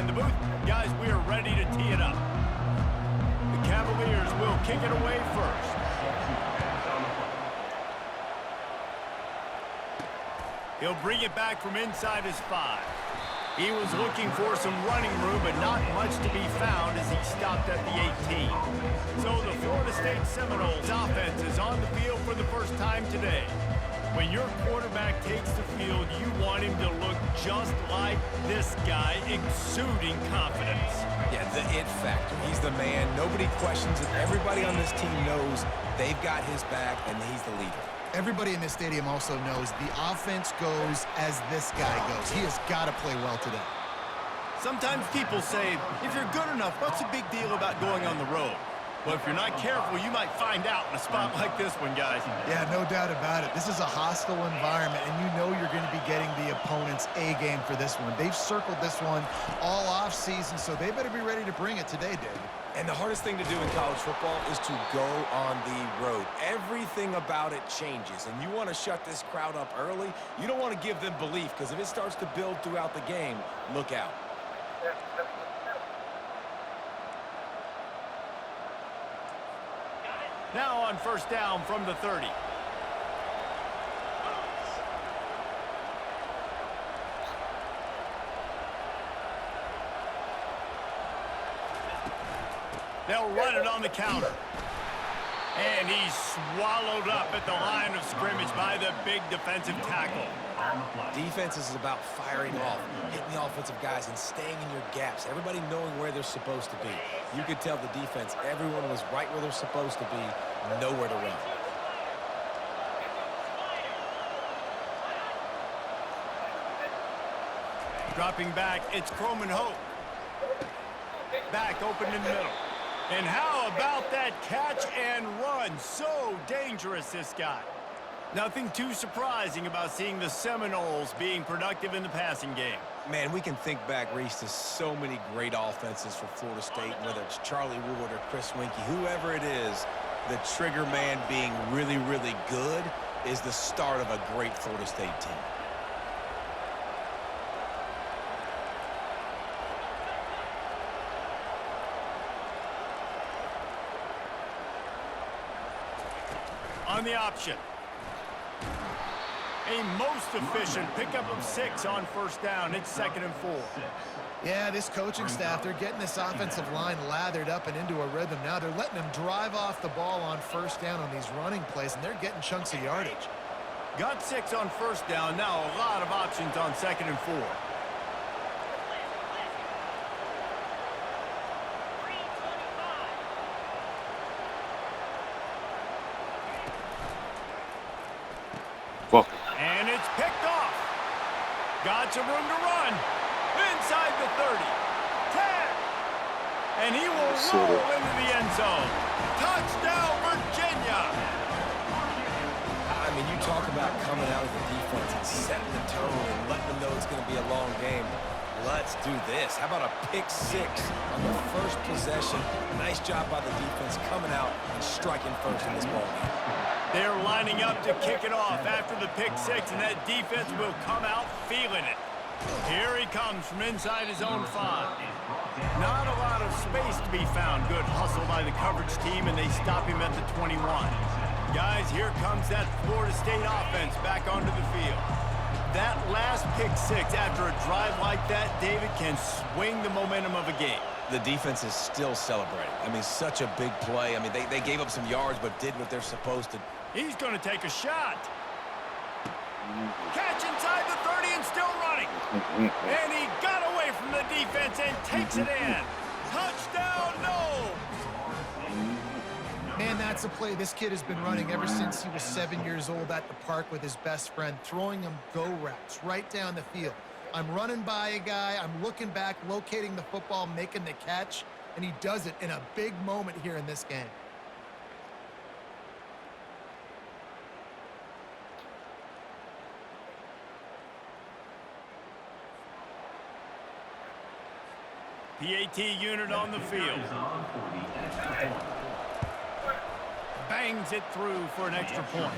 the booth. Guys, we are ready to tee it up. The Cavaliers will kick it away first. He'll bring it back from inside his 5. He was looking for some running room, but not much to be found as he stopped at the 18. So the Florida State Seminoles offense is on the field for the first time today. When your quarterback takes the field, you want him to look just like this guy, exuding confidence. Yeah, the it factor. He's the man. Nobody questions it. Everybody on this team knows they've got his back, and he's the leader. Everybody in this stadium also knows the offense goes as this guy goes. He has got to play well today. Sometimes people say, if you're good enough, what's the big deal about going on the road? Well, if you're not careful, you might find out in a spot like this one, guys. Yeah, no doubt about it. This is a hostile environment, and you know you're going to be getting the opponent's A-game for this one. They've circled this one all off-season, so they better be ready to bring it today, David. And the hardest thing to do in college football is to go on the road. Everything about it changes, and you want to shut this crowd up early. You don't want to give them belief, because if it starts to build throughout the game, look out. Now on first down from the 30. They'll run it on the counter. And he's swallowed up at the line of scrimmage by the big defensive tackle. Defense is about firing off, hitting the offensive guys, and staying in your gaps. Everybody knowing where they're supposed to be. You could tell the defense, everyone was right where they're supposed to be, nowhere to run. Dropping back, it's Croman Hope. Back open in the middle. And how about that catch and run? So dangerous, this guy. Nothing too surprising about seeing the Seminoles being productive in the passing game. Man, we can think back, Reese, to so many great offenses for Florida State, whether it's Charlie Wood or Chris Winkie, whoever it is, the trigger man being really, really good is the start of a great Florida State team. On the option. A most efficient pickup of 6 on first down. It's 2nd and 4. Yeah, this coaching staff, they're getting this offensive line lathered up and into a rhythm. Now they're letting them drive off the ball on first down on these running plays, and they're getting chunks of yardage. Got 6 on first down. Now a lot of options on 2nd and 4. And it's picked off. Got some room to run. Inside the 30. 10. And he will roll into the end zone. Touchdown, Virginia. I mean, you talk about coming out of the defense and setting the tone and letting them know it's going to be a long game. Let's do this. How about a pick 6 on the first possession? Nice job by the defense coming out and striking first in this ballgame. They're lining up to kick it off after the pick 6, and that defense will come out feeling it. Here he comes from inside his own 5. Not a lot of space to be found. Good hustle by the coverage team, and they stop him at the 21. Guys, here comes that Florida State offense back onto the field. That last pick 6 after a drive like that, David, can swing the momentum of a game. The defense is still celebrating. I mean, such a big play. I mean, they gave up some yards but did what they're supposed to. He's going to take a shot. Catch inside the 30 and still running. And he got away from the defense and takes it in. Touchdown, no! Man, that's a play this kid has been running ever since he was 7 years old at the park with his best friend, throwing him go routes right down the field. I'm running by a guy, I'm looking back, locating the football, making the catch, and he does it in a big moment here in this game. PAT unit on the field. bangs it through for an extra point.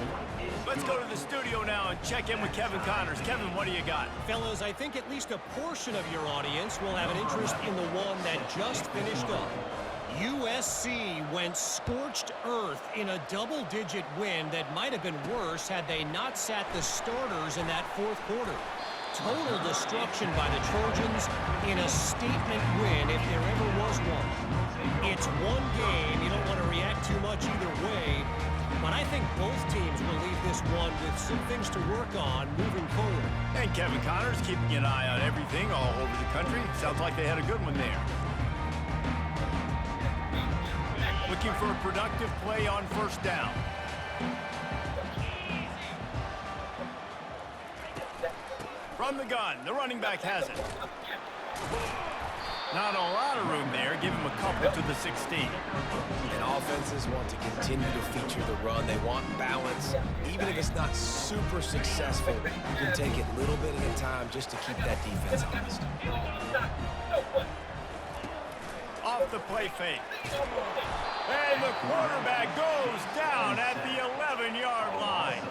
Let's go to the studio now and check in with Kevin Connors. Kevin, what do you got? Fellas, I think at least a portion of your audience will have an interest in the one that just finished up. USC went scorched earth in a double-digit win that might have been worse had they not sat the starters in that fourth quarter. Total destruction by the Trojans in a statement win if there ever was one. It's one game. You don't want to react too much either way, but I think both teams will leave this one with some things to work on moving forward. And Kevin Connors keeping an eye on everything all over the country. Sounds like they had a good one there. Looking for a productive play on first down. From the gun, the running back has it. Not a lot of room there. Give him a couple to the 16. And offenses want to continue to feature the run. They want balance. Even if it's not super successful, you can take it little bit at a time just to keep that defense honest. Off the play fake. And the quarterback goes down at the 11-yard line.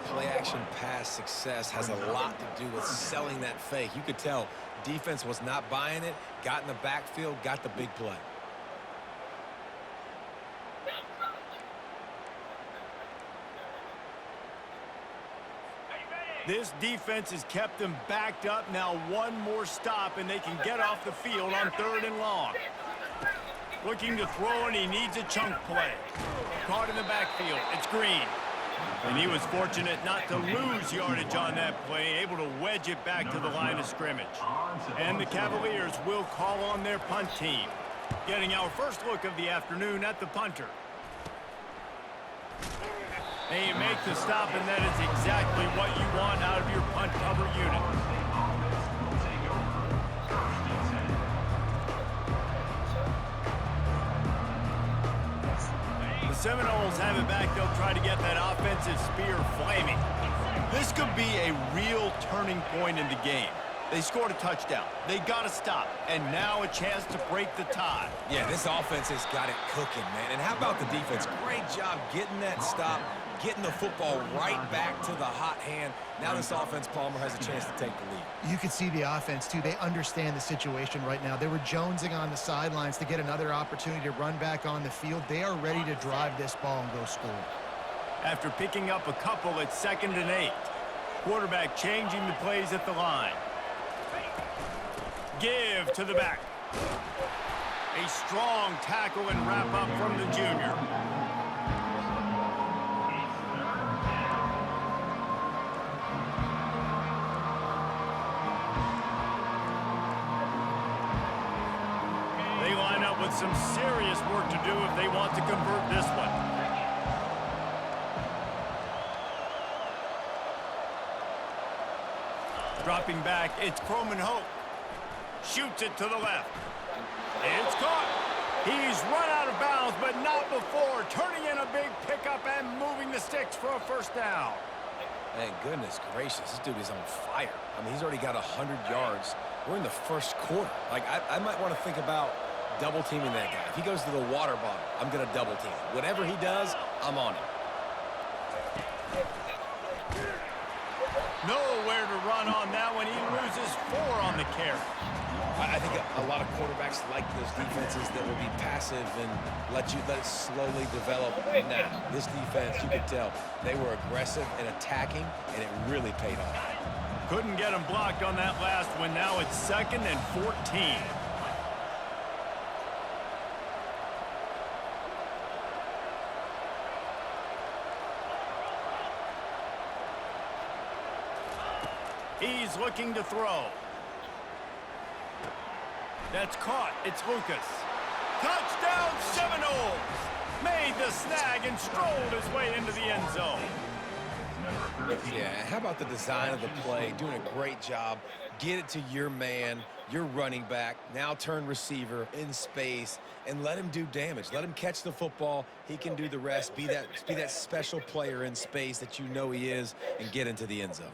Play-action pass success has a lot to do with selling that fake. You could tell defense was not buying it, got in the backfield, got the big play. This defense has kept them backed up. Now one more stop, and they can get off the field on 3rd and long. Looking to throw, and he needs a chunk play. Caught in the backfield. It's Green. And he was fortunate not to lose yardage on that play, able to wedge it back to the line of scrimmage. And the Cavaliers will call on their punt team. Getting our first look of the afternoon at the punter. And you make the stop, and that is exactly what you want out of your punt cover unit. The Seminoles have it back. They'll try to get that offensive spear flaming. This could be a real turning point in the game. They scored a touchdown. They got to stop. And now a chance to break the tie. Yeah, this offense has got it cooking, man. And how about the defense? Great job getting that stop, getting the football right back to the hot hand. Now this offense, Palmer, has a chance to take the lead. You could see the offense, too. They understand the situation right now. They were jonesing on the sidelines to get another opportunity to run back on the field. They are ready to drive this ball and go score. After picking up a couple at 2nd and 8. Quarterback changing the plays at the line. Give to the back. A strong tackle and wrap up from the junior. They line up with some serious work to do if they want to convert this one. Dropping back, it's Croman Hope. Shoots it to the left. It's caught. He's run out of bounds, but not before. Turning in a big pickup and moving the sticks for a first down. Thank goodness gracious, this dude is on fire. I mean, he's already got 100 yards. We're in the first quarter. Like, I might want to think about double-teaming that guy. If he goes to the water bottle, I'm going to double-team him. Whatever he does, I'm on him. Nowhere to run on that one. He loses 4 on the carry. I think a lot of quarterbacks like those defenses that will be passive and let it slowly develop. Now, this defense, you could tell, they were aggressive and attacking, and it really paid off. Couldn't get him blocked on that last one. Now it's 2nd and 14. He's looking to throw. That's caught. It's Lucas. Touchdown Seminoles! Made the snag and strolled his way into the end zone. Yeah, how about the design of the play? Doing a great job. Get it to your man, your running back, now turn receiver in space, and let him do damage. Let him catch the football. He can do the rest. Be that special player in space that you know he is, and get into the end zone.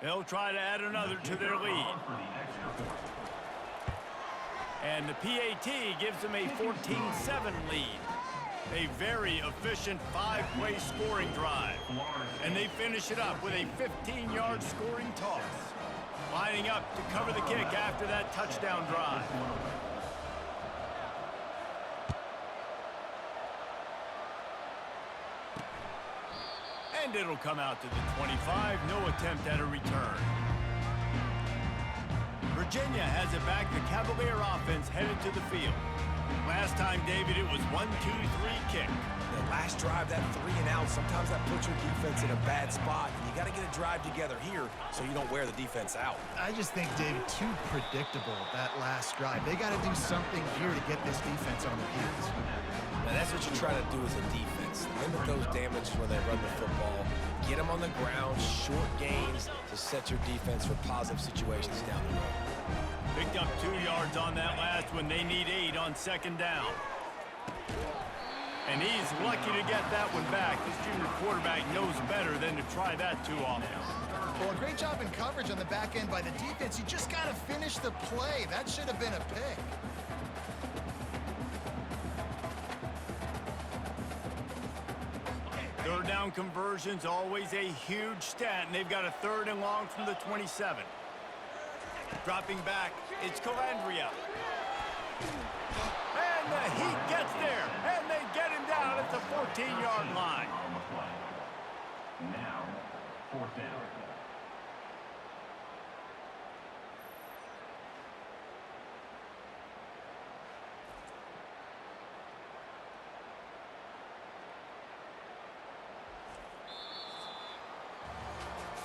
They'll try to add another to their lead. And the PAT gives them a 14-7 lead. A very efficient 5-play scoring drive. And they finish it up with a 15-yard scoring toss. Lining up to cover the kick after that touchdown drive. And it'll come out to the 25. No attempt at a return. Virginia has it back. The Cavalier offense headed to the field. Last time, David, it was 1-2-3 kick. The last drive, that 3 and out, sometimes that puts your defense in a bad spot. And you got to get a drive together here so you don't wear the defense out. I just think, David, too predictable, that last drive. They got to do something here to get this defense on the heels. Now, that's what you try to do as a defense. Limit those damages when they run the football. Get them on the ground, short gains to set your defense for positive situations down the road. Picked up 2 yards on that last one. They need 8 on second down. And he's lucky to get that one back. This junior quarterback knows better than to try that too often. Well, a great job in coverage on the back end by the defense. You just got to finish the play. That should have been a pick. Third down conversions, always a huge stat, and they've got a 3rd and long from the 27. Dropping back, it's Calandria. And the Heat gets there, and they get him down at the 14-yard line. Now, 4th down.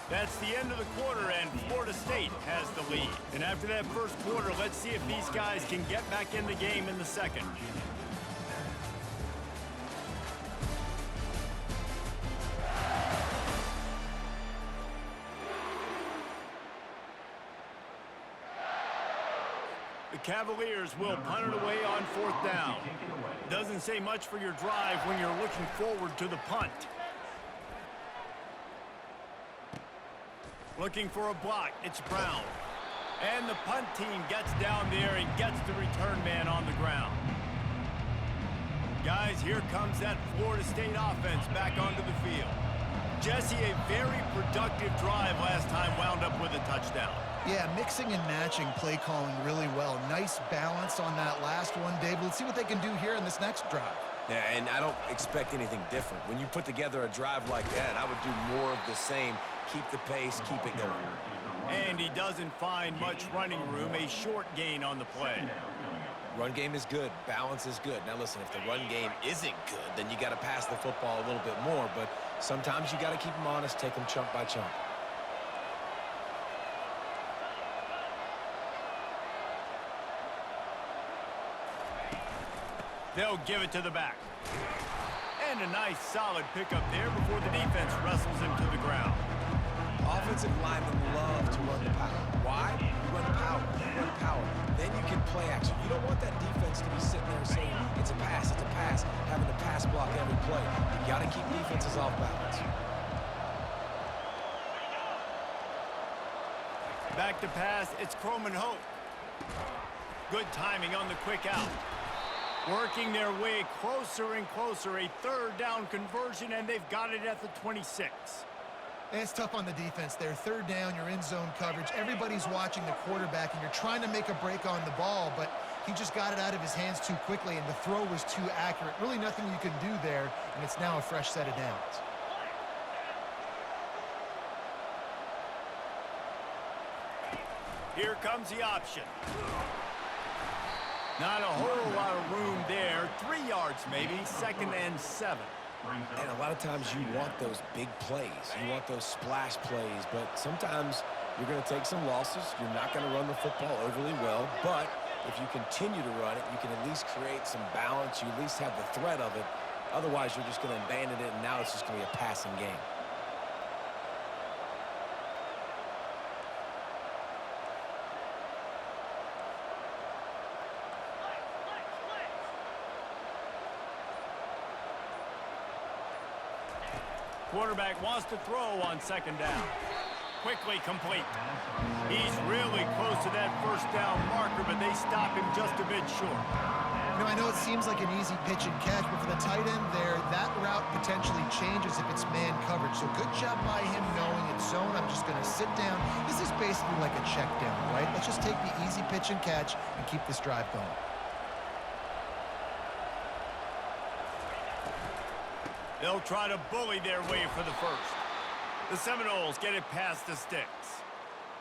That's the end of the quarter, and Florida State has the lead. And after that first quarter, let's see if these guys can get back in the game in the second. The Cavaliers will punt it away on 4th down. Doesn't say much for your drive when you're looking forward to the punt. Looking for a block, it's Brown. And the punt team gets down there and gets the return man on the ground. Guys, here comes that Florida State offense back onto the field. Jesse, a very productive drive last time, wound up with a touchdown. Yeah, mixing and matching play calling really well. Nice balance on that last one, David. Let's see what they can do here in this next drive. Yeah, and I don't expect anything different. When you put together a drive like that, I would do more of the same. Keep the pace, keep it going. And he doesn't find much running room, a short gain on the play. Run game is good, balance is good. Now listen, if the run game isn't good, then you got to pass the football a little bit more, but sometimes you got to keep them honest, take them chunk by chunk. They'll give it to the back. And a nice solid pickup there before the defense wrestles him to the ground. Offensive linemen love to run the power. Why? You run power, you run power. Then you can play action. You don't want that defense to be sitting there saying, it's a pass, having to pass block every play. You got to keep defenses off balance. Back to pass, it's Croman Hope. Good timing on the quick out. Working their way closer and closer, a 3rd down conversion, and they've got it at the 26. And it's tough on the defense there. Third down, you're in zone coverage. Everybody's watching the quarterback, and you're trying to make a break on the ball, but he just got it out of his hands too quickly, and the throw was too accurate. Really nothing you can do there, and it's now a fresh set of downs. Here comes the option. Not a whole lot of room there. 3 yards maybe, 2nd and 7. And a lot of times you want those big plays. You want those splash plays, but sometimes you're going to take some losses. You're not going to run the football overly well, but if you continue to run it, you can at least create some balance. You at least have the threat of it. Otherwise, you're just going to abandon it, and now it's just going to be a passing game. Quarterback wants to throw on 2nd down. Quickly complete. He's really close to that 1st down marker, but they stop him just a bit short. You know, I know it seems like an easy pitch and catch, but for the tight end there, that route potentially changes if it's man coverage. So good job by him knowing it's zone. I'm just going to sit down. This is basically like a check down, right? Let's just take the easy pitch and catch and keep this drive going. They'll try to bully their way for the 1st. The Seminoles get it past the sticks.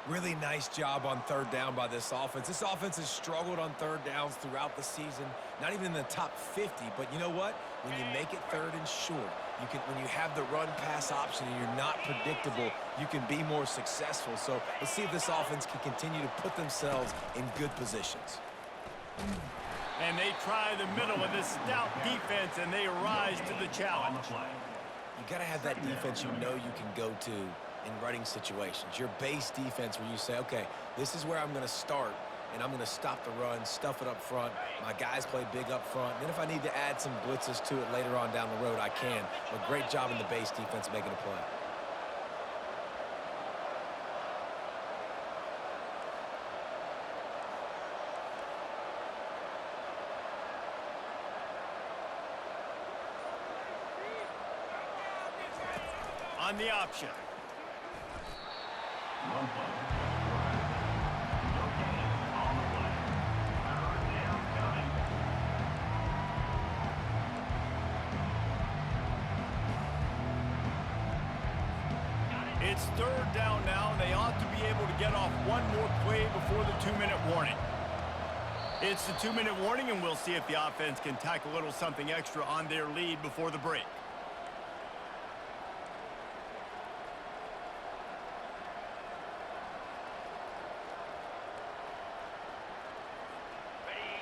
Really nice job on 3rd down by this offense. This offense has struggled on 3rd downs throughout the season. Not even in the top 50, but you know what? When you make it 3rd and short, when you have the run-pass option and you're not predictable, you can be more successful. So let's see if this offense can continue to put themselves in good positions. And they try the middle of this stout defense, and they rise to the challenge. You got to have that defense you know you can go to in running situations. Your base defense where you say, okay, this is where I'm going to start, and I'm going to stop the run, stuff it up front. My guys play big up front. And then if I need to add some blitzes to it later on down the road, I can. But great job in the base defense making a play. On the option. It's 3rd down now. They ought to be able to get off one more play before the 2-minute warning. It's the 2-minute warning, and we'll see if the offense can tack a little something extra on their lead before the break.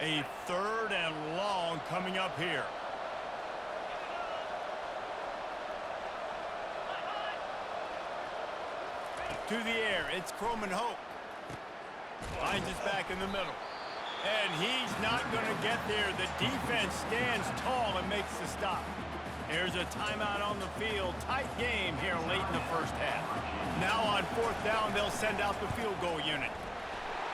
A 3rd and long coming up here. To the air, it's Croman Hope. Finds us back in the middle. And he's not going to get there. The defense stands tall and makes the stop. Here's a timeout on the field. Tight game here late in the 1st half. Now on 4th down, they'll send out the field goal unit.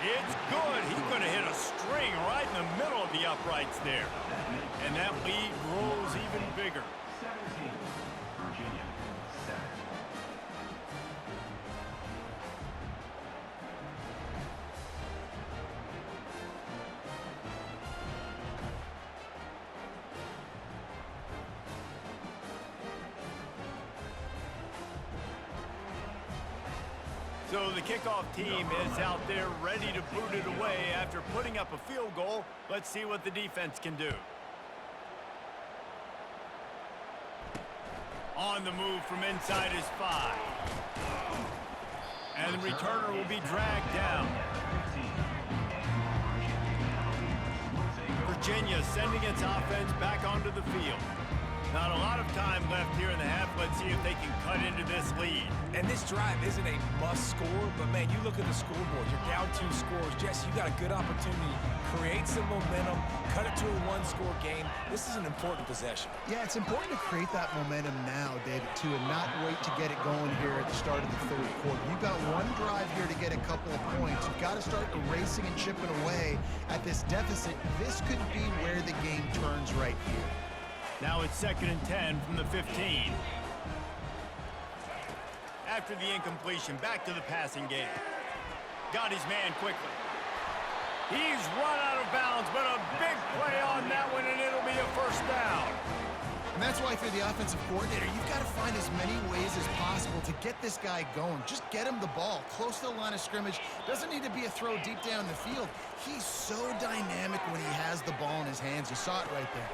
It's good. He's going to hit a string right in the middle of the uprights there. And that lead grows even bigger. 17, Virginia, 7. So the kickoff team is out there ready to boot it away after putting up a field goal. Let's see what the defense can do. On the move from inside his 5. And the returner will be dragged down. Virginia sending its offense back onto the field. Not a lot of time left here in the half. Let's see if they can cut into this lead. And this drive isn't a must score, but man, you look at the scoreboard, you're down 2 scores. Jesse, you got a good opportunity. Create some momentum, cut it to a 1-score game. This is an important possession. Yeah, it's important to create that momentum now, David, too, and not wait to get it going here at the start of the 3rd quarter. You've got one drive here to get a couple of points. You've got to start erasing and chipping away at this deficit. This could be where the game turns right here. Now it's 2nd and 10 from the 15. after the incompletion. Back to the passing game. Got his man quickly. He's run out of bounds, but a big play on that one, and it'll be a first down. And that's why, if you're the offensive coordinator, you've got to find as many ways as possible to get this guy going. Just get him the ball close to the line of scrimmage. Doesn't need to be a throw deep down the field. He's so dynamic when he has the ball in his hands. You saw it right there.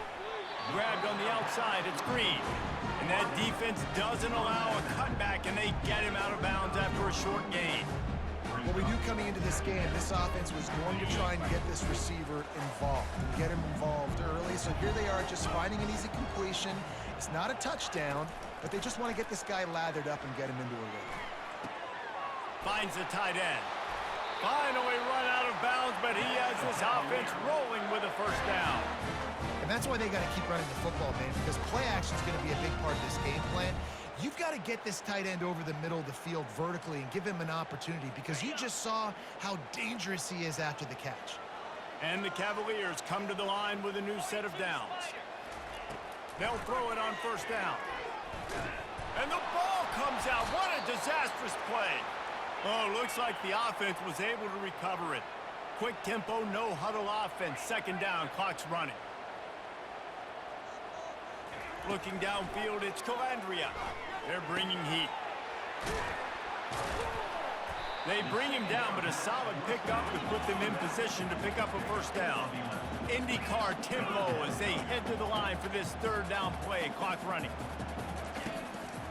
Grabbed on the outside, it's Green. And that defense doesn't allow a cutback, and they get him out of bounds after a short gain. What we knew coming into this game, this offense was going to try and get this receiver involved and get him involved early. So here they are just finding an easy completion. It's not a touchdown, but they just want to get this guy lathered up and get him into a rhythm. Finds the tight end. Finally run out of bounds, but he has this offense rolling with a first down. And that's why they got to keep running the football, man, because play action is going to be a big part of this game plan. You've got to get this tight end over the middle of the field vertically and give him an opportunity, because you just saw how dangerous he is after the catch. And the Cavaliers come to the line with a new set of downs. They'll throw it on first down. And the ball comes out. What a disastrous play. Oh, looks like the offense was able to recover it. Quick tempo, no huddle offense. Second down, clock's running. Looking downfield, it's Calandria. They're bringing heat. They bring him down, but a solid pickup to put them in position to pick up a first down. IndyCar tempo as they head to the line for this third down play. Clock running.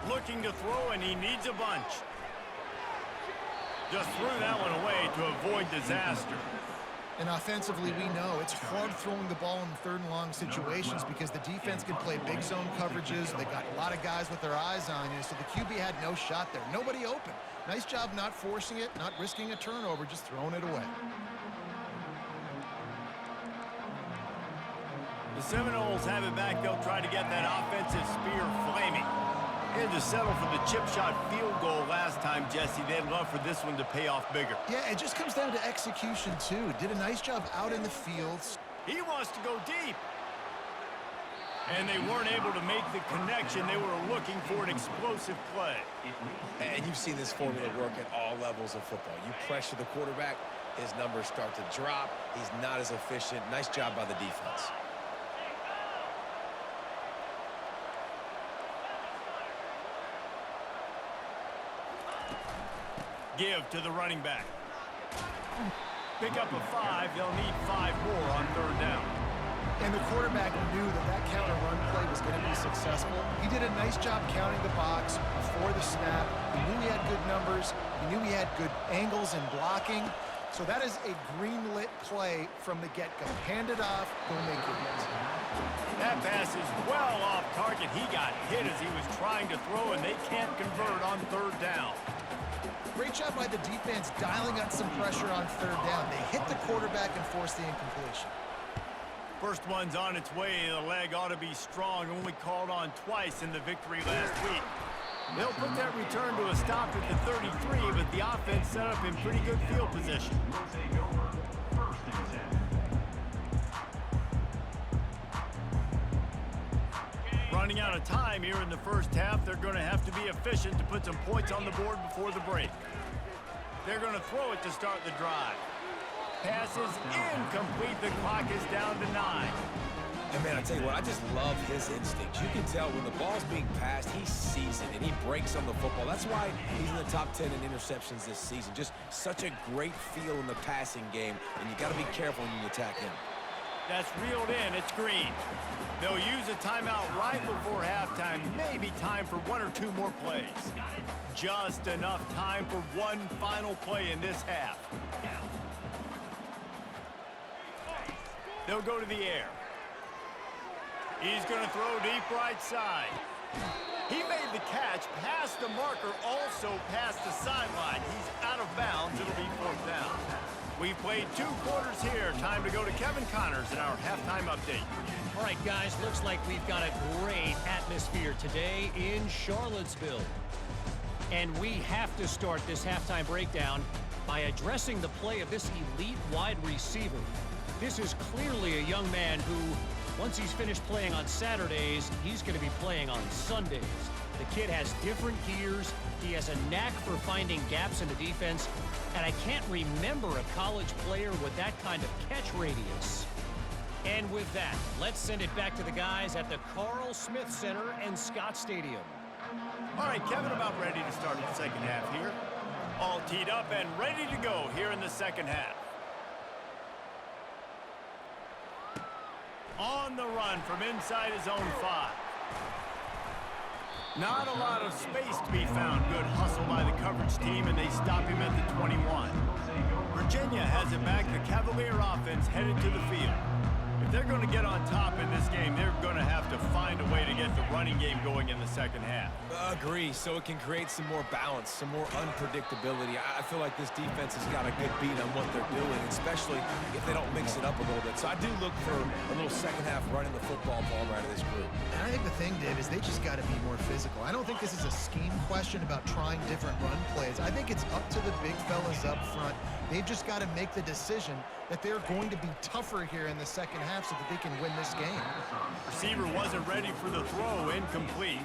Looking to throw, and he needs a bunch. Just threw that one away to avoid disaster. And offensively, we know it's hard throwing the ball in third and long situations because the defense can play big zone coverages. They got a lot of guys with their eyes on you, so the QB had no shot there. Nobody open. Nice job not forcing it, not risking a turnover, just throwing it away. The Seminoles have it back. They'll try to get that offensive spear flaming. They had to settle for the chip shot field goal last time, Jesse. They'd love for this one to pay off bigger. Yeah, it just comes down to execution, too. Did a nice job out in the fields. He wants to go deep. And they weren't able to make the connection. They were looking for an explosive play. And you've seen this formula work at all levels of football. You pressure the quarterback, his numbers start to drop. He's not as efficient. Nice job by the defense. Give to the running back. Pick up a 5. They'll need 5 more on third down. And the quarterback knew that that counter run play was going to be successful. He did a nice job counting the box before the snap. He knew he had good numbers. He knew he had good angles and blocking. So that is a green-lit play from the get-go. Hand it off, go make your hits. That pass is well off target. He got hit as he was trying to throw, and they can't convert on third down. Great job by the defense dialing on some pressure on third down. They hit the quarterback and forced the incompletion. First one's on its way. The leg ought to be strong. Only called on twice in the victory last week. They'll put that return to a stop at the 33, but the offense set up in pretty good field position. Will take over first and 10. Running out of time here in the first half, they're going to have to be efficient to put some points on the board before the break. They're going to throw it to start the drive. Pass is incomplete. The clock is down to 9. And man, I tell you what, I just love his instinct. You can tell when the ball's being passed, he sees it and he breaks on the football. That's why he's in the top 10 in interceptions this season. Just such a great feel in the passing game, and you got to be careful when you attack him. That's reeled in. It's Green. They'll use a timeout right before halftime. Maybe time for 1 or 2 more plays. Just enough time for one final play in this half. They'll go to the air. He's going to throw deep right side. He made the catch, past the marker, also past the sideline. He's out of bounds. It'll be fourth down. We've played 2 quarters here. Time to go to Kevin Connors in our halftime update. All right, guys, looks like we've got a great atmosphere today in Charlottesville. And we have to start this halftime breakdown by addressing the play of this elite wide receiver. This is clearly a young man who, once he's finished playing on Saturdays, he's going to be playing on Sundays. The kid has different gears. He has a knack for finding gaps in the defense. And I can't remember a college player with that kind of catch radius. And with that, let's send it back to the guys at the Carl Smith Center and Scott Stadium. All right, Kevin, about ready to start the second half here. All teed up and ready to go here in the second half. On the run from inside his own 5. Not a lot of space to be found. Good hustle by the coverage team, and they stop him at the 21. Virginia has it back. The Cavalier offense headed to the field. If they're going to get on top in this game, they're going to have to find a way to get the running game going in the second half. Agree, so it can create some more balance, some more unpredictability. I feel like this defense has got a good beat on what they're doing, especially if they don't mix it up a little bit. So I do look for a little second half running the football ball right of this group. And I think the thing, Dave, is they just got to be more physical. I don't think this is a scheme question about trying different run plays. I think it's up to the big fellas up front. They've just got to make the decision that they're going to be tougher here in the second half so that they can win this game. Receiver wasn't ready for the throw, incomplete.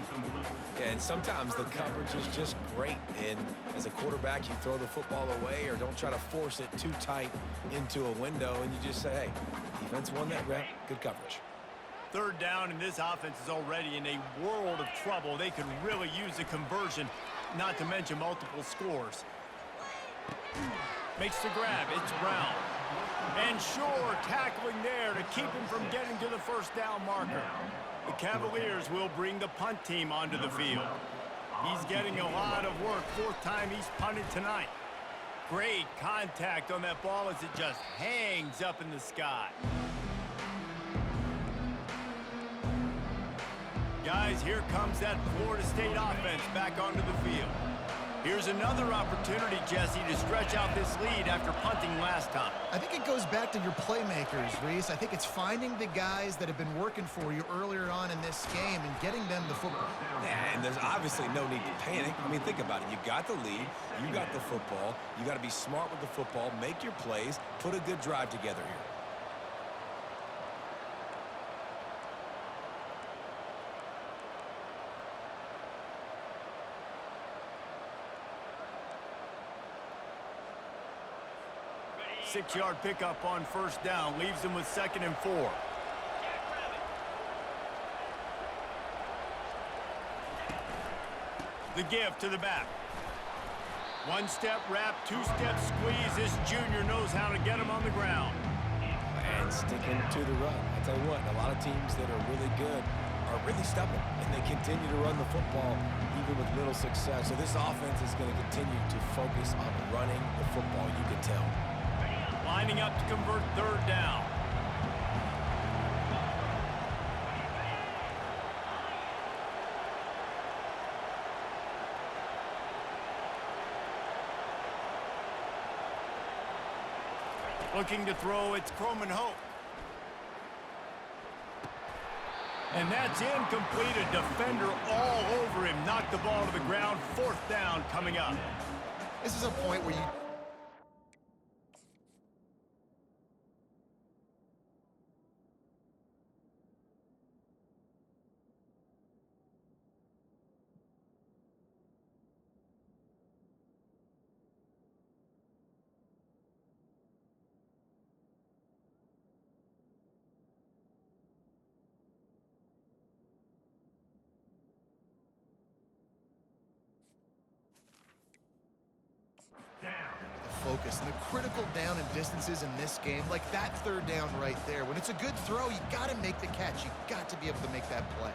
Yeah, and sometimes the coverage is just great. And as a quarterback, you throw the football away or don't try to force it too tight into a window, and you just say, hey, defense won that rep, good coverage. Third down, and this offense is already in a world of trouble. They could really use a conversion, not to mention multiple scores. Makes the grab. It's Brown. And Shore tackling there to keep him from getting to the first down marker. The Cavaliers will bring the punt team onto the field. He's getting a lot of work. Fourth time he's punted tonight. Great contact on that ball as it just hangs up in the sky. Guys, here comes that Florida State offense back onto the field. Here's another opportunity, Jesse, to stretch out this lead after punting last time. I think it goes back to your playmakers, Reese. I think it's finding the guys that have been working for you earlier on in this game and getting them the football. Yeah, and there's obviously no need to panic. I mean, think about it. You got the lead. You got the football. You got to be smart with the football, make your plays, put a good drive together here. Six-yard pickup on first down. Leaves them with 2nd and 4. The give to the back. One-step wrap, two-step squeeze. This junior knows how to get him on the ground. And sticking to the run. I tell you what, a lot of teams that are really good are really stubborn, and they continue to run the football even with little success. So this offense is going to continue to focus on running the football, you can tell. Lining up to convert third down. Looking to throw, it's Croman Hope. And that's incomplete. A defender all over him. Knocked the ball to the ground. Fourth down coming up. This is a point where you... focus and the critical down and distances in this game, like that third down right there. When it's a good throw, you got to make the catch. You got to be able to make that play.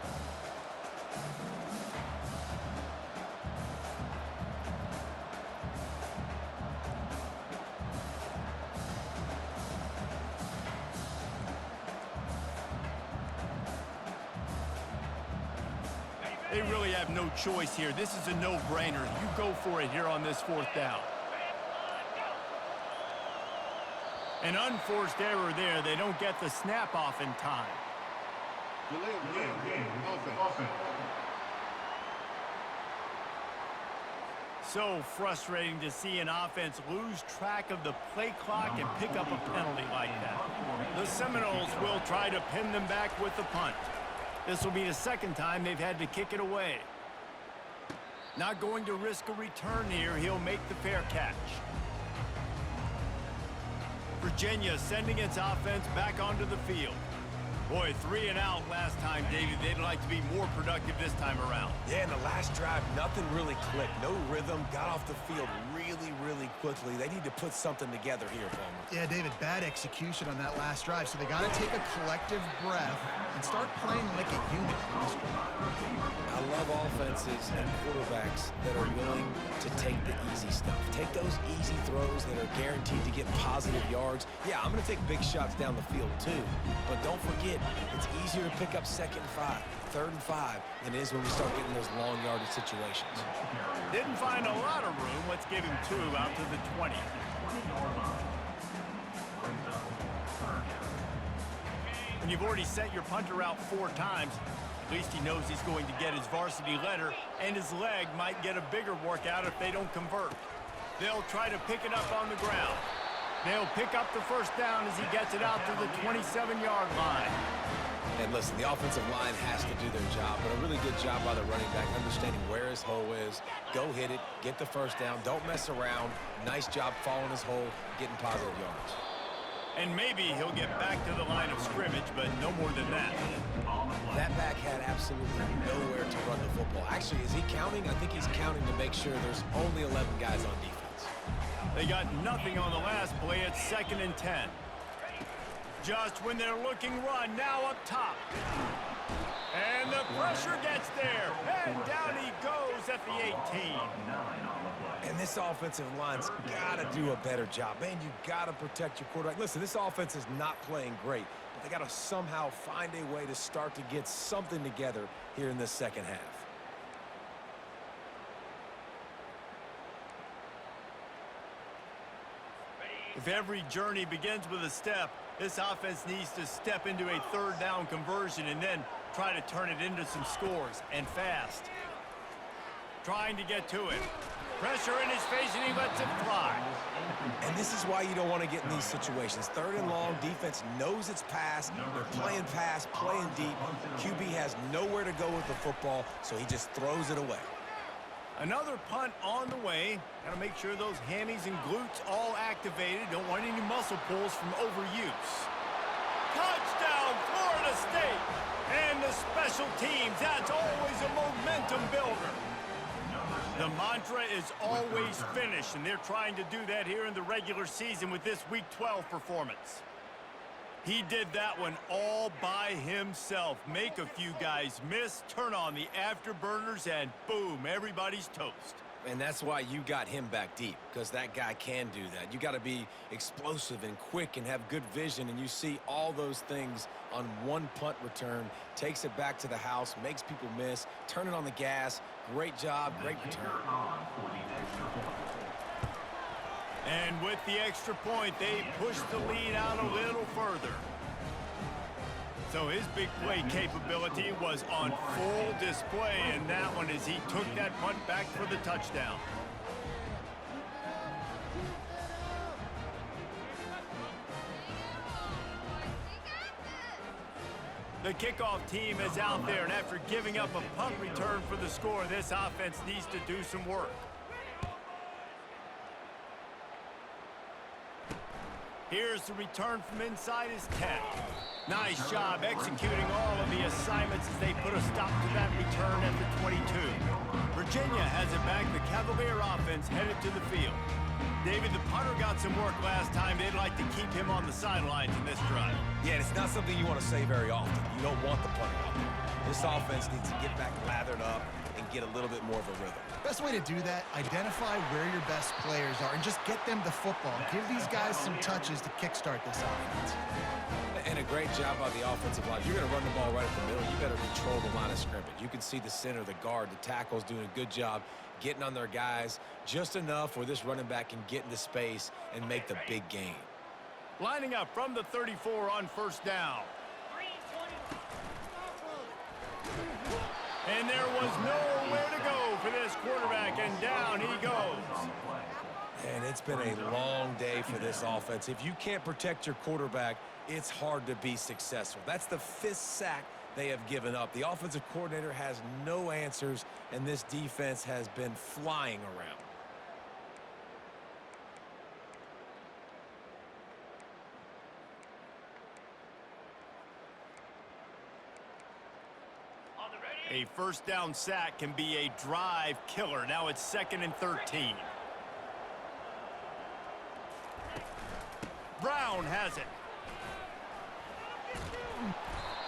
They really have no choice here. This is a no-brainer. You go for it here on this fourth down. An unforced error there. They don't get the snap off in time. So frustrating to see an offense lose track of the play clock and pick up a penalty like that. The Seminoles will try to pin them back with the punt. This will be the second time they've had to kick it away. Not going to risk a return here. He'll make the fair catch. Virginia sending its offense back onto the field. Boy, 3 and out last time, Davey. They'd like to be more productive this time around. Yeah, in the last drive, nothing really clicked. No rhythm, got off the field really quickly. They need to put something together here, Palmer. Yeah, David, bad execution on that last drive, so they got to take a collective breath and start playing like a unit. I love offenses and quarterbacks that are willing to take the easy stuff. Take those easy throws that are guaranteed to get positive yards. Yeah, I'm going to take big shots down the field too. But don't forget, it's easier to pick up 2nd and 5, 3rd and 5 than it is when we start getting those long yardage situations. Didn't find a lot of room. Let's give him 2 out to the 20. When you've already sent your punter out 4 times, at least he knows he's going to get his varsity letter, and his leg might get a bigger workout if they don't convert. They'll try to pick it up on the ground. They'll pick up the first down as he gets it out to the 27-yard line. And listen, the offensive line has to do their job, but a really good job by the running back, understanding where his hole is. Go hit it, get the first down, don't mess around. Nice job following his hole, getting positive yards. And maybe he'll get back to the line of scrimmage, but no more than that. That back had absolutely nowhere to run the football. Actually, is he counting? I think he's counting to make sure there's only 11 guys on defense. They got nothing on the last play. It's 2nd and 10. Just when they're looking run, now up top. And the pressure gets there. And down he goes at the 18. And this offensive line's got to do a better job. Man, you got to protect your quarterback. Listen, this offense is not playing great, but they got to somehow find a way to start to get something together here in this second half. If every journey begins with a step, this offense needs to step into a 3rd down conversion and then try to turn it into some scores, and fast. Trying to get to it. Pressure in his face, and he lets it fly. And this is why you don't want to get in these situations. 3rd and long, defense knows it's pass. They're playing pass, playing deep. QB has nowhere to go with the football, so he just throws it away. Another punt on the way. Got to make sure those hammies and glutes all activated. Don't want any muscle pulls from overuse. Touchdown, Florida State! And the special teams, that's always a momentum builder. The mantra is always finish, and they're trying to do that here in the regular season with this Week 12 performance. He did that one all by himself. Make a few guys miss, turn on the afterburners, and boom, everybody's toast. And that's why you got him back deep, because that guy can do that. You got to be explosive and quick and have good vision, and you see all those things on one punt return. Takes it back to the house, makes people miss, turning on the gas. Great job, great return. And with the extra point, they push the lead out a little further. So his big play capability was on full display in that one as he took that punt back for the touchdown. The kickoff team is out there, and after giving up a punt return for the score, this offense needs to do some work. Here's the return from inside his 10. Nice job executing all of the assignments as they put a stop to that return at the 22. Virginia has it back. The Cavalier offense headed to the field. David, the punter got some work last time. They'd like to keep him on the sidelines in this drive. Yeah, it's not something you want to say very often. You don't want the punter out there. This offense needs to get back lathered up and get a little bit more of a rhythm. Best way to do that, identify where your best players are and just get them the football. Give these guys some touches to kickstart this offense. And a great job by the offensive line. If you're going to run the ball right at the middle, you better control the line of scrimmage. You can see the center, the guard, the tackles doing a good job getting on their guys just enough where this running back can get into space and make the big gain. Lining up from the 34 on first down. And there was nowhere to go for this quarterback, and down he goes. And it's been a long day for this offense. If you can't protect your quarterback, it's hard to be successful. That's the 5th sack they have given up. The offensive coordinator has no answers, and this defense has been flying around. A first down sack can be a drive killer. Now it's 2nd and 13. Brown has it.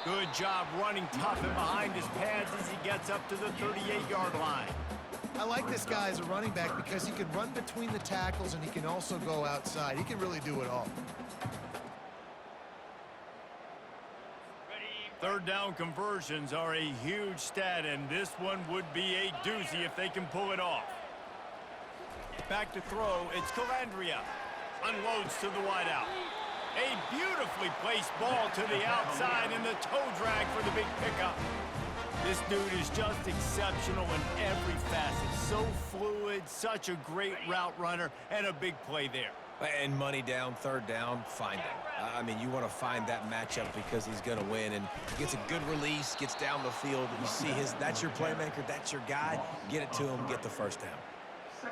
Good job running tough and behind his pads as he gets up to the 38-yard line. I like this guy as a running back because he can run between the tackles and he can also go outside. He can really do it all. Third down conversions are a huge stat, and this one would be a doozy if they can pull it off. Back to throw, it's Calandria. Unloads to the wideout. A beautifully placed ball to the outside and the toe drag for the big pickup. This dude is just exceptional in every facet. So fluid, such a great route runner, and a big play there. And money down, third down, find him. I mean, you want to find that matchup because he's going to win, and gets a good release, gets down the field. You see that's your playmaker, that's your guy. Get it to him, get the first down.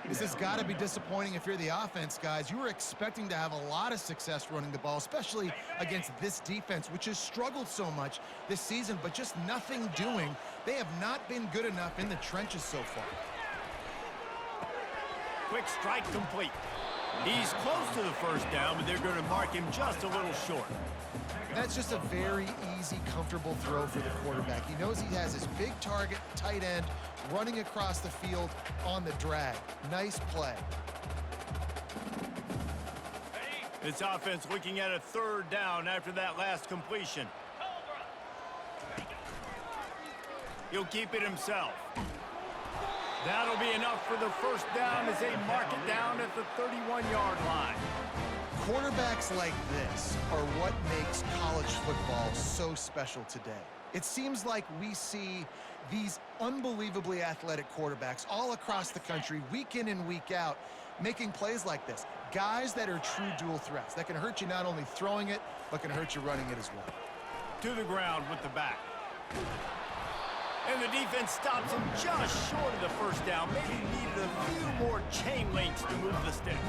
This has got to be disappointing if you're the offense, guys. You were expecting to have a lot of success running the ball, especially against this defense, which has struggled so much this season, but just nothing doing. They have not been good enough in the trenches so far. Quick strike complete. He's close to the first down, but they're going to mark him just a little short. That's just a very easy, comfortable throw for the quarterback. He knows he has his big target, tight end, running across the field on the drag. Nice play. This offense looking at a third down after that last completion. He'll keep it himself. That'll be enough for the first down as they mark it down at the 31-yard line. Quarterbacks like this are what makes college football so special today. It seems like we see these unbelievably athletic quarterbacks all across the country, week in and week out, making plays like this. Guys that are true dual threats, that can hurt you not only throwing it, but can hurt you running it as well. To the ground with the back. And the defense stops him just short of the first down. Maybe needed a few more chain links to move the sticks.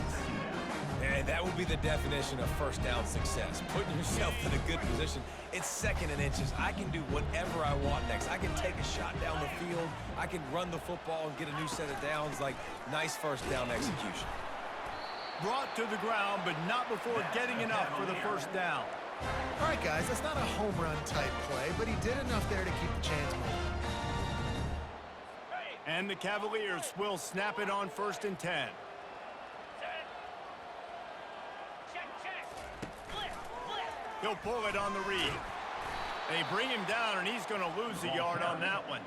And that would be the definition of first down success. Putting yourself in a good position. It's 2nd and inches. I can do whatever I want next. I can take a shot down the field. I can run the football and get a new set of downs. Like, nice first down execution. Brought to the ground, but not before getting enough for the first down. All right, guys, that's not a home run type play, but he did enough there to keep the chains moving. And the Cavaliers will snap it on 1st and 10. He'll pull it on the read. They bring him down, and he's going to lose a yard on that one.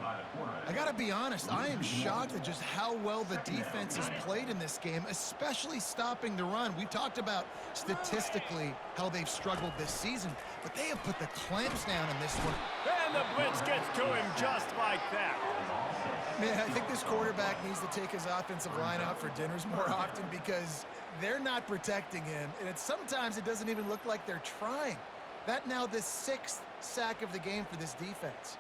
I got to be honest, I am shocked at just how well the defense has played in this game, especially stopping the run. We talked about statistically how they've struggled this season, but they have put the clamps down in this one. And the blitz gets to him just like that. Man, I think this quarterback needs to take his offensive line out for dinners more often because they're not protecting him, and sometimes it doesn't even look like they're trying. That now the 6th sack of the game for this defense.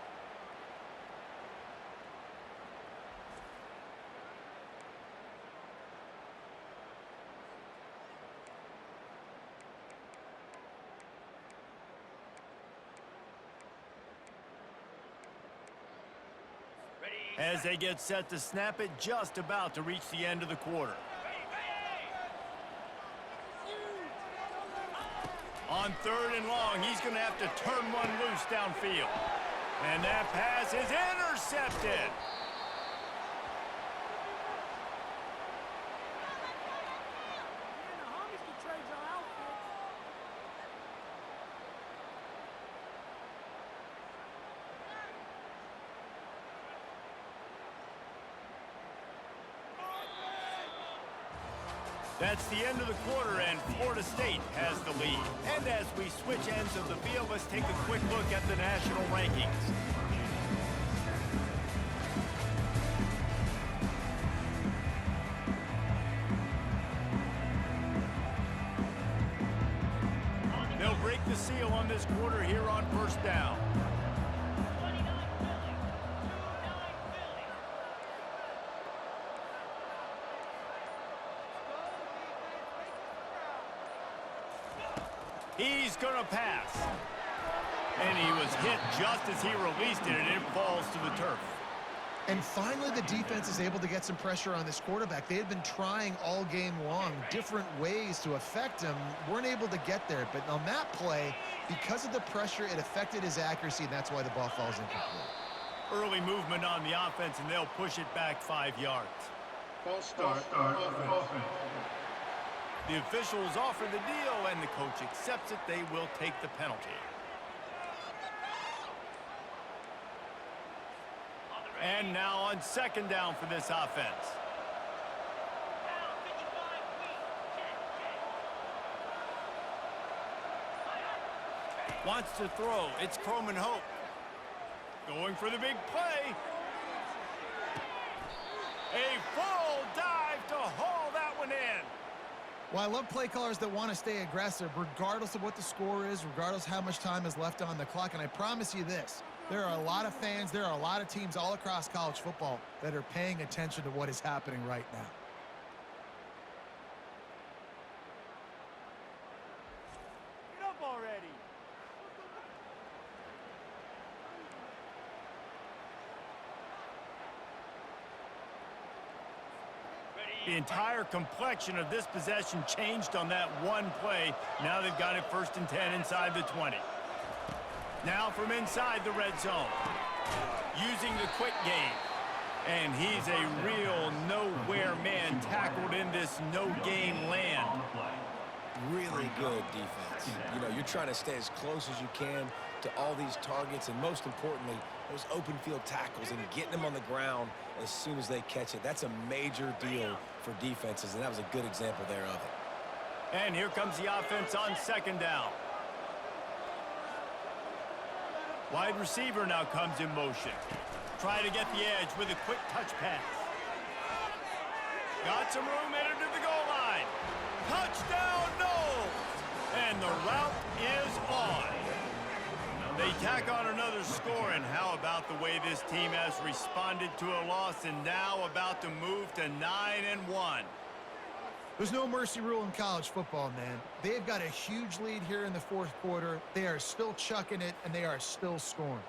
As they get set to snap it, just about to reach the end of the quarter. On 3rd and long, he's going to have to turn one loose downfield. And that pass is intercepted. That's the end of the quarter, and Florida State has the lead. And as we switch ends of the field, let's take a quick look at the national rankings. They'll break the seal on this quarter here on first down. He's going to pass. And he was hit just as he released it, and it falls to the turf. And finally, the defense is able to get some pressure on this quarterback. They had been trying all game long different ways to affect him, weren't able to get there. But on that play, because of the pressure, it affected his accuracy, and that's why the ball falls incomplete. Early movement on the offense, and they'll push it back 5 yards. False start. Offense. The officials offer the deal, and the coach accepts it. They will take the penalty. And now on second down for this offense. Wants to throw. It's Croman Hope. Going for the big play. A full dive to haul that one in. Well, I love play callers that want to stay aggressive regardless of what the score is, regardless how much time is left on the clock. And I promise you this, there are a lot of fans, there are a lot of teams all across college football that are paying attention to what is happening right now. Get up already. The entire complexion of this possession changed on that one play. Now they've got it 1st and 10 inside the 20. Now from inside the red zone. Using the quick game. And he's a real nowhere man tackled in this no-gain land. Really good defense. You know, you're trying to stay as close as you can to all these targets, and most importantly, those open field tackles and getting them on the ground as soon as they catch it. That's a major deal for defenses, and that was a good example there of it. And here comes the offense on second down. Wide receiver now comes in motion. Try to get the edge with a quick touch pass. Got some room headed to the goal line. Touchdown, Noles! And the route is on. They tack on another score, and how about the way this team has responded to a loss and now about to move to 9-1. There's no mercy rule in college football, man. They've got a huge lead here in the fourth quarter. They are still chucking it, and they are still scoring.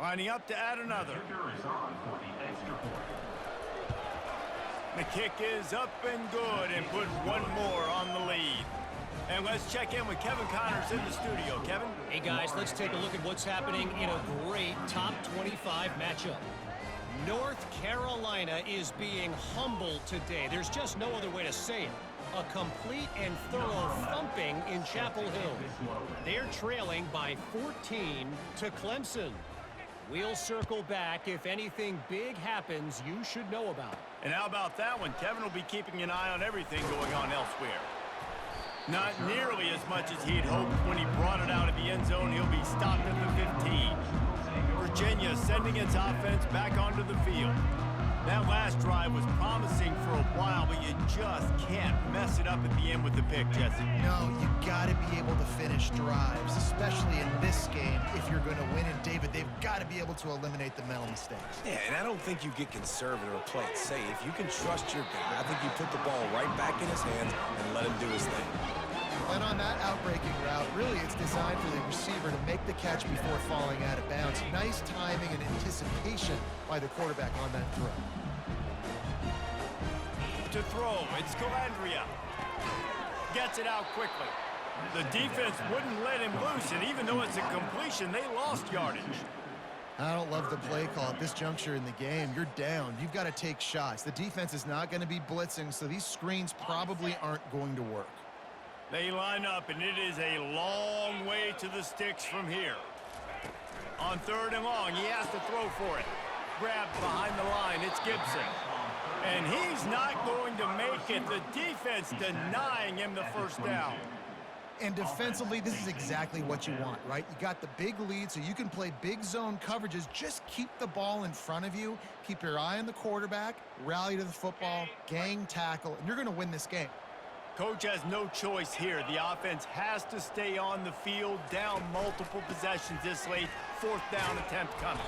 Lining up to add another. Kicker is on for the extra point. The kick is up and good and put one more on the lead. And let's check in with Kevin Connors in the studio. Kevin? Hey, guys, let's take a look at what's happening in a great top 25 matchup. North Carolina is being humbled today. There's just no other way to say it. A complete and thorough thumping in Chapel Hill. They're trailing by 14 to Clemson. We'll circle back. If anything big happens, you should know about it. And how about that one? Kevin will be keeping an eye on everything going on elsewhere. Not nearly as much as he'd hoped when he brought it out of the end zone. He'll be stopped at the 15. Virginia sending its offense back onto the field. That last drive was promising for a while, but you just can't mess it up at the end with the pick, Jesse. No, you got to be able to finish drives, especially in this game if you're going to win. And David, they've got to be able to eliminate the mental mistakes. Yeah, and I don't think you get conservative or play it safe. You can trust your guy. I think you put the ball right back in his hands and let him do his thing. And on that outbreaking route, really it's designed for the receiver to make the catch before falling out of bounds. Nice timing and anticipation by the quarterback on that throw. To throw, it's Calandria. Gets it out quickly. The defense wouldn't let him loose, and even though it's a completion, they lost yardage. I don't love the play call at this juncture in the game. You're down. You've got to take shots. The defense is not going to be blitzing, so these screens probably aren't going to work. They line up, and it is a long way to the sticks from here. On 3rd and long, he has to throw for it. Grabbed behind the line, it's Gibson. And he's not going to make it. The defense denying him the first down. And defensively, this is exactly what you want, right? You got the big lead, so you can play big zone coverages. Just keep the ball in front of you. Keep your eye on the quarterback, rally to the football, gang tackle, and you're going to win this game. Coach has no choice here. The offense has to stay on the field, down multiple possessions this late. Fourth down attempt coming.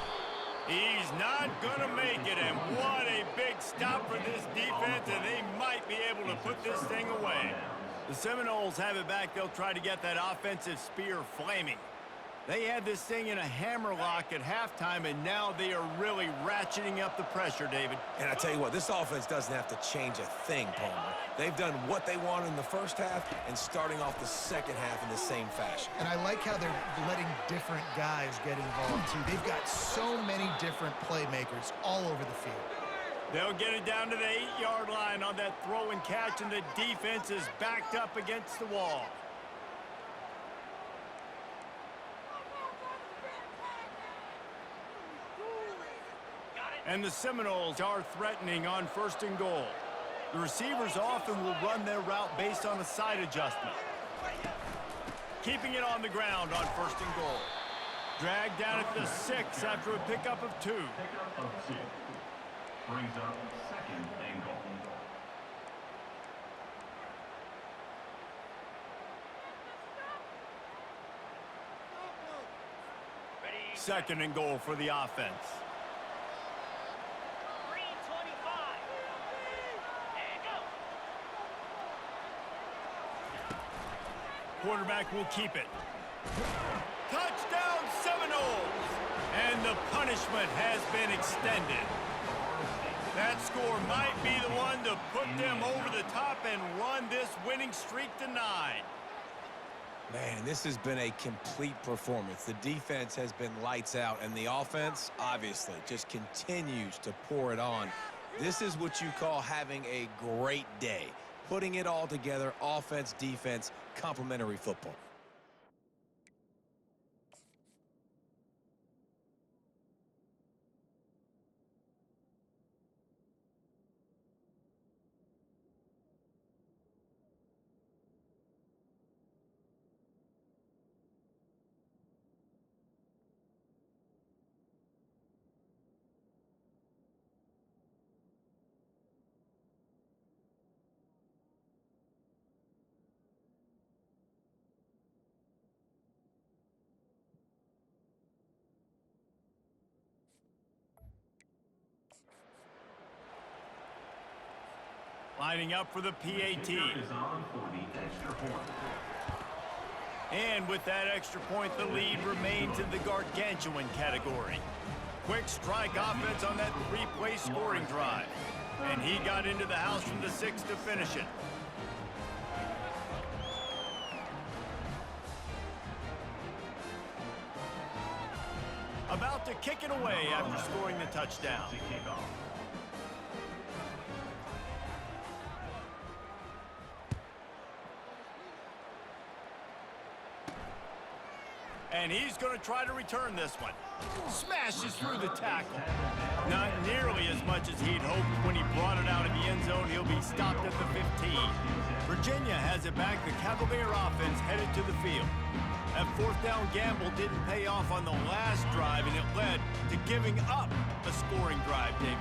He's not going to make it, and what a big stop for this defense, and they might be able to put this thing away. The Seminoles have it back. They'll try to get that offensive spear flaming. They had this thing in a hammerlock at halftime, and now they are really ratcheting up the pressure, David. And I tell you what, this offense doesn't have to change a thing, Palmer. They've done what they wanted in the first half and starting off the second half in the same fashion. And I like how they're letting different guys get involved, too. They've got so many different playmakers all over the field. They'll get it down to the 8-yard line on that throw and catch, and the defense is backed up against the wall. And the Seminoles are threatening on 1st and goal. The receivers often will run their route based on a side adjustment. Keeping it on the ground on 1st and goal. Dragged down at the 6 after a pickup of 2. Pickup of 2. Brings up 2nd and goal. Second and goal for the offense. Quarterback will keep it. Touchdown Seminoles! And the punishment has been extended. That score might be the one to put them over the top and run this winning streak to 9. Man, this has been a complete performance. The defense has been lights out, and the offense, obviously, just continues to pour it on. This is what you call having a great day. Putting it all together, offense, defense, complementary football. Lining up for the PAT. Is on for the extra point. And with that extra point, the lead remains in the gargantuan category. Quick strike offense on that 3-play scoring drive. And he got into the house from the 6 to finish it. About to kick it away after scoring the touchdown. To kick off. And he's going to try to return this one. Smashes through the tackle. Not nearly as much as he'd hoped when he brought it out of the end zone. He'll be stopped at the 15. Virginia has it back. The Cavalier offense headed to the field. That 4th down gamble didn't pay off on the last drive, and it led to giving up a scoring drive, David.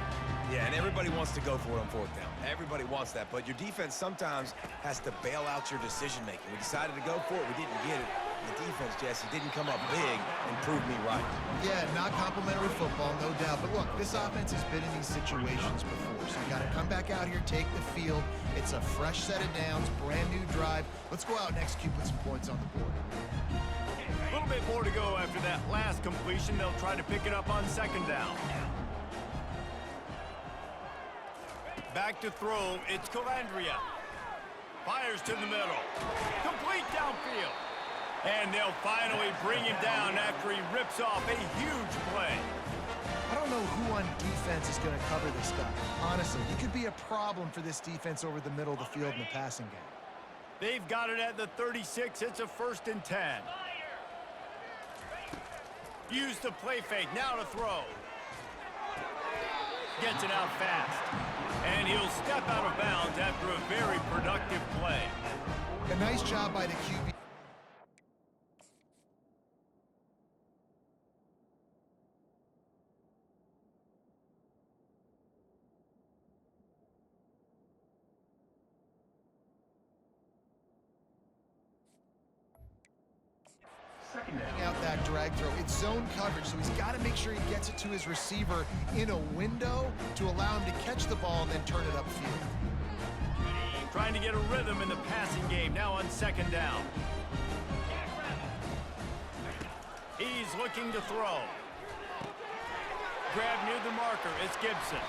Yeah, and everybody wants to go for it on 4th down. Everybody wants that, but your defense sometimes has to bail out your decision-making. We decided to go for it. We didn't get it. The defense, Jesse, didn't come up big and prove me right. Yeah, not complimentary football, no doubt. But look, this offense has been in these situations before, so you got to come back out here, take the field. It's a fresh set of downs, brand new drive. Let's go out and execute with some points on the board. A little bit more to go after that last completion. They'll try to pick it up on 2nd down. Back to throw, it's Calandria. Fires to the middle. Complete downfield. And they'll finally bring him down after he rips off a huge play. I don't know who on defense is going to cover this guy. Honestly, he could be a problem for this defense over the middle of the field in the passing game. They've got it at the 36. It's a 1st and 10. Use the play fake. Now to throw. gets it out fast. And he'll step out of bounds after a very productive play. A nice job by the QB. Second down. Out that drag throw. It's zone coverage, so he's got to make sure he gets it to his receiver in a window to allow him to catch the ball and then turn it upfield. Trying to get a rhythm in the passing game now on second down. He's looking to throw. Grab near the marker. It's Gibson.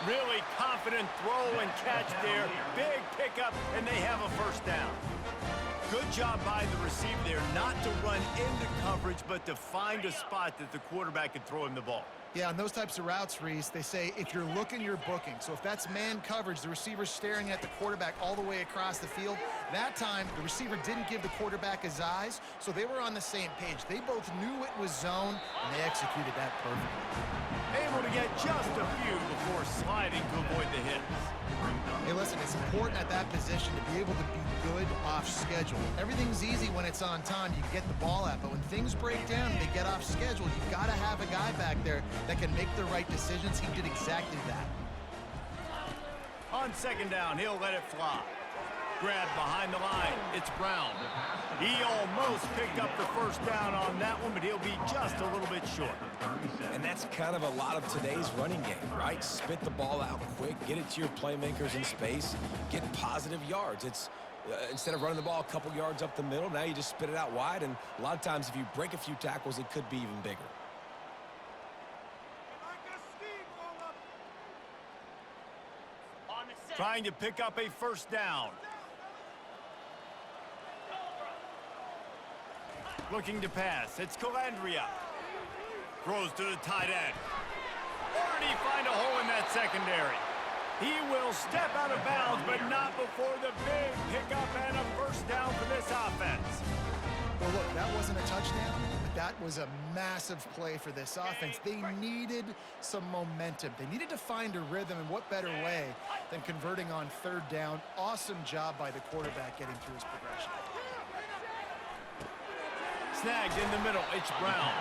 Really confident throw and catch there. Big pickup, and they have a first down. Good job by the receiver there, not to run into coverage, but to find a spot that the quarterback can throw him the ball. Yeah, on those types of routes, Reese, they say if you're looking, you're booking. So if that's man coverage, the receiver's staring at the quarterback all the way across the field. That time, the receiver didn't give the quarterback his eyes, so they were on the same page. They both knew it was zone, and they executed that perfectly. Able to get just a few before sliding to avoid the hits. Hey, listen, it's important at that position to be able to be good off schedule. Everything's easy when it's on time. You get the ball out, but when things break down and they get off schedule, you've got to have a guy back there that can make the right decisions. He did exactly that. On second down, he'll let it fly. Grab behind the line. It's Brown. He almost picked up the first down on that one, but he'll be just a little bit short. And that's kind of a lot of today's running game, right? Spit the ball out quick, get it to your playmakers in space, get positive yards. It's instead of running the ball a couple yards up the middle, now you just spit it out wide, and a lot of times if you break a few tackles, it could be even bigger. Trying to pick up a first down. Looking to pass. It's Calandria. Throws to the tight end. Or did he find a hole in that secondary? He will step out of bounds, but not before the big pickup and a first down for this offense. Well, look, that wasn't a touchdown, but that was a massive play for this offense. They needed some momentum. They needed to find a rhythm, and what better way than converting on third down. Awesome job by the quarterback getting through his progression. Snagged in the middle. It's Brown.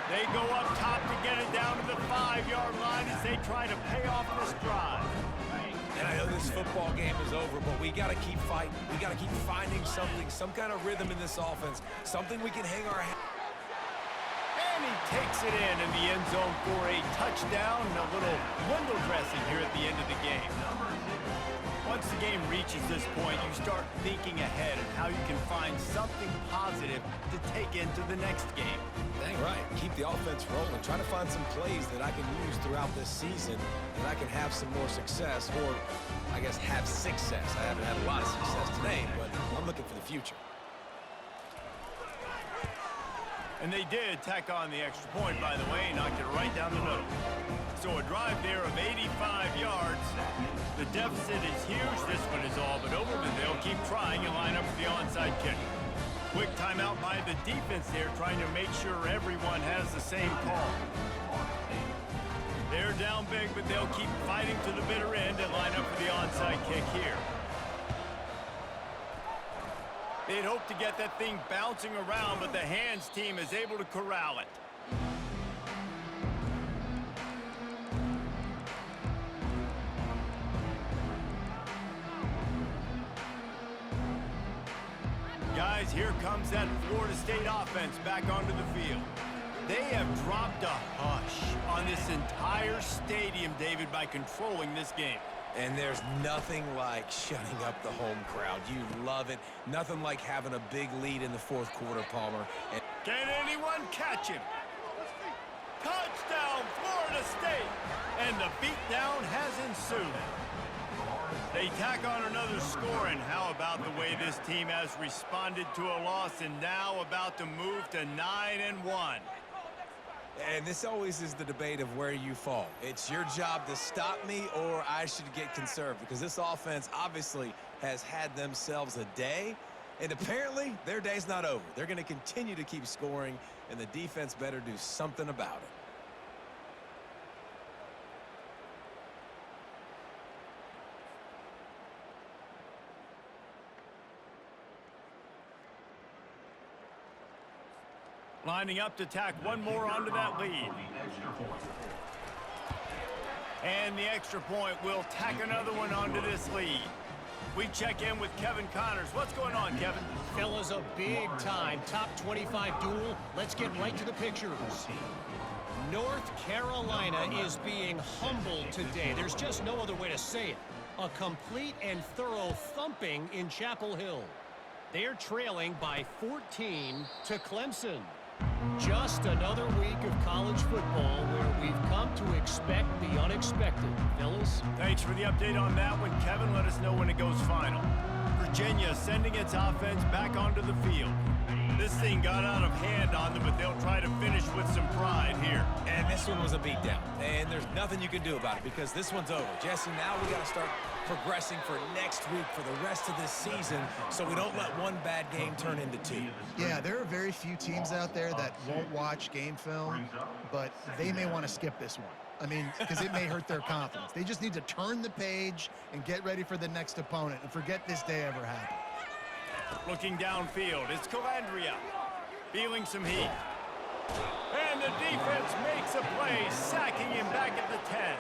They go up top to get it down to the 5-yard line as they try to pay off this drive. And I know this football game is over, but we got to keep fighting. We got to keep finding something, some kind of rhythm in this offense, something we can hang our hat. And he takes it in the end zone for a touchdown and a little window dressing here at the end of the game. Once the game reaches this point, you start thinking ahead of how you can find something positive to take into the next game. Dang right. Keep the offense rolling. Try to find some plays that I can use throughout this season that I can have some more success, or I guess have success. I haven't had a lot of success today, but I'm looking for the future. And they did tack on the extra point, by the way, knocked it right down the middle. So a drive there of 85 yards. The deficit is huge. This one is all but over, but they'll keep trying and line up for the onside kick. Quick timeout by the defense there, trying to make sure everyone has the same call. They're down big, but they'll keep fighting to the bitter end and line up for the onside kick here. They'd hope to get that thing bouncing around, but the hands team is able to corral it. Guys, here comes that Florida State offense back onto the field. They have dropped a hush on this entire stadium, David, by controlling this game. And there's nothing like shutting up the home crowd. You love it. Nothing like having a big lead in the fourth quarter, Palmer. And can anyone catch him? Touchdown, Florida State! And the beatdown has ensued. They tack on another score, and how about the way this team has responded to a loss and now about to move to 9-1. And this always is the debate of where you fall. It's your job to stop me, or I should get conserved, because this offense obviously has had themselves a day, and apparently their day's not over. They're going to continue to keep scoring, and the defense better do something about it. Lining up to tack one more onto that lead. And the extra point will tack another one onto this lead. We check in with Kevin Connors. What's going on, Kevin? Fellas, a big-time top 25 duel. Let's get right to the pictures. North Carolina is being humbled today. There's just no other way to say it. A complete and thorough thumping in Chapel Hill. They're trailing by 14 to Clemson. Just another week of college football where we've come to expect the unexpected. Fellas? Thanks for the update on that one, Kevin. Let us know when it goes final. Virginia sending its offense back onto the field. This thing got out of hand on them, but they'll try to finish with some pride here. And this one was a beatdown, and there's nothing you can do about it because this one's over. Jesse, now we got to start progressing for next week for the rest of this season so we don't let one bad game turn into two. Yeah, there are very few teams out there that won't watch game film, but they may want to skip this one. I mean, because it may hurt their confidence. They just need to turn the page and get ready for the next opponent and forget this day ever happened. Looking downfield, it's Calandria. Feeling some heat. And the defense makes a play, sacking him back at the 10.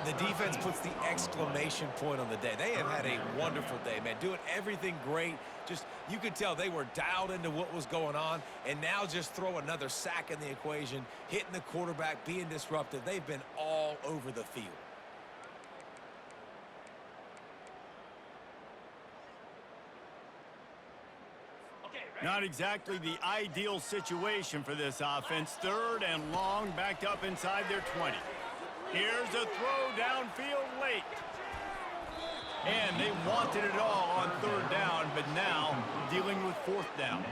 The defense puts the exclamation point on the day. They have had a wonderful day, man. Doing everything great. Just, you could tell they were dialed into what was going on, and now just throw another sack in the equation, hitting the quarterback, being disruptive. They've been all over the field. Not exactly the ideal situation for this offense. 3rd and long, backed up inside their 20. Here's a throw downfield late. And they wanted it all on 3rd down, but now dealing with 4th down.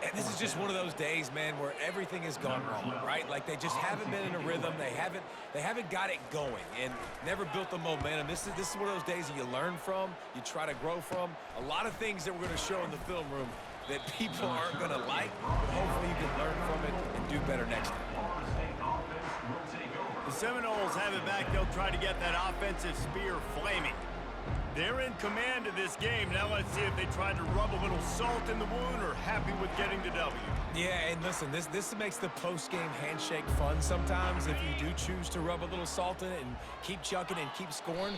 And this is just one of those days, man, where everything has gone wrong, right? Like they just haven't been in a rhythm. They haven't got it going and never built the momentum. This is one of those days that you learn from, you try to grow from. A lot of things that we're going to show in the film room that people aren't going to like, but hopefully you can learn from it and do better next time. The Seminoles have it back. They'll try to get that offensive spear flaming. They're in command of this game. Now let's see if they try to rub a little salt in the wound or happy with getting the W. Yeah, and listen, this makes the post-game handshake fun sometimes if you do choose to rub a little salt in it and keep chucking and keep scoring.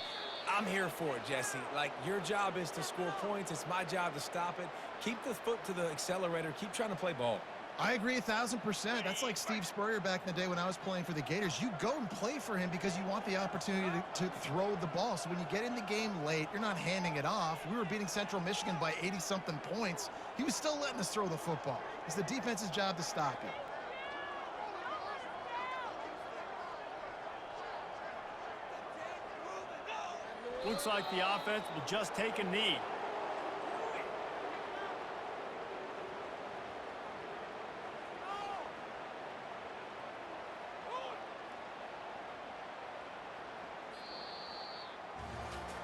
I'm here for it, Jesse. Like, your job is to score points. It's my job to stop it. Keep the foot to the accelerator. Keep trying to play ball. I agree 1,000%. That's like Steve Spurrier back in the day when I was playing for the Gators. You go and play for him because you want the opportunity to throw the ball. So when you get in the game late, you're not handing it off. We were beating Central Michigan by 80-something points. He was still letting us throw the football. It's the defense's job to stop it. Looks like the offense will just take a knee.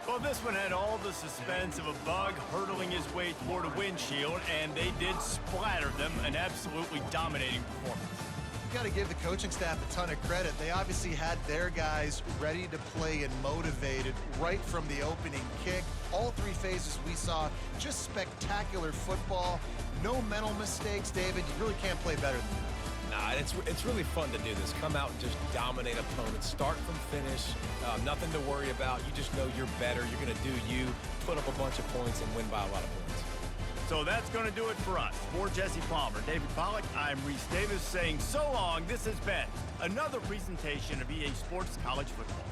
Well, this one had all the suspense of a bug hurtling his way toward a windshield, and they did splatter them, an absolutely dominating performance. You got to give the coaching staff a ton of credit. They obviously had their guys ready to play and motivated right from the opening kick. All 3 phases we saw, just spectacular football. No mental mistakes, David. You really can't play better than that. Nah, it's really fun to do this. Come out and just dominate opponents. Start from finish. Nothing to worry about. You just know you're better. You're going to do you, put up a bunch of points, and win by a lot of points. So that's going to do it for us. For Jesse Palmer, David Pollack, I'm Reese Davis saying so long. This has been another presentation of EA Sports College Football.